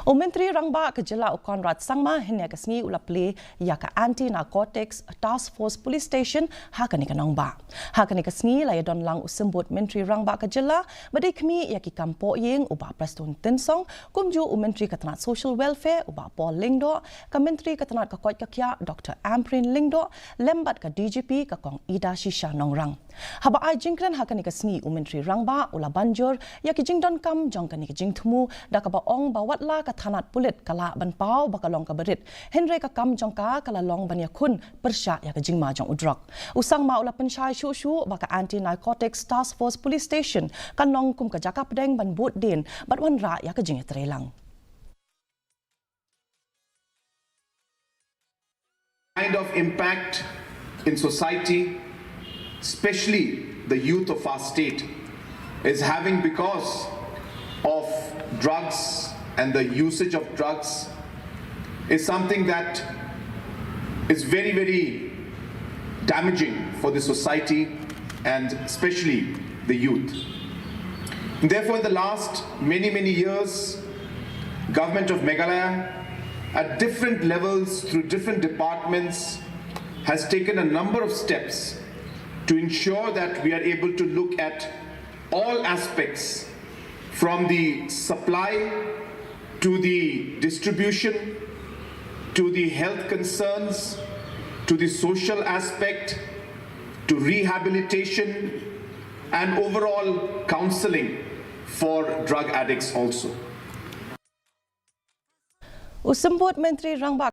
O Menteri Rangba Kejela Wanrah sangma henya kasngi ulapli Jaka Anti-Narcotics Task Force Police Station hakani kanongba. Hakani kasngi la yadon lang usembut Menteri Rangba Kejela badai kami yaki kampo yeng uba prestun tensong kumju u Menteri Katanat Social Welfare uba Paul Lingdo ka Menteri Katanat Kakot Kakya Dr. Amprin Lingdo lembat ka DGP ka kong Ida Shisha Nongrang. Haba ai jingkren hakani kasngi u Menteri Rangba ula banjur yaki jingdon kam jongkani ka jingtumu da ka baong bawatla Tanat pulit kala ban pau bakalong kaberit Henry ka kam jongka kala long ban yakun persya ya ka jingma jong udrok usang ma ula pensyai shu baka Anti-Narcotics Task Force Police Station kan long kum ka Jaka Pdeng ban Buddien bat Wanrah ya ka jing trelang kind of impact in society, especially the youth of our state, is having because of drugs and the usage of drugs is something that is very, very damaging for the society and especially the youth. And therefore, in the last many years, government of Meghalaya at different levels through different departments has taken a number of steps to ensure that we are able to look at all aspects from the supply to the distribution, to the health concerns, to the social aspect, to rehabilitation and overall counseling for drug addicts also. Usembut Menteri Rangba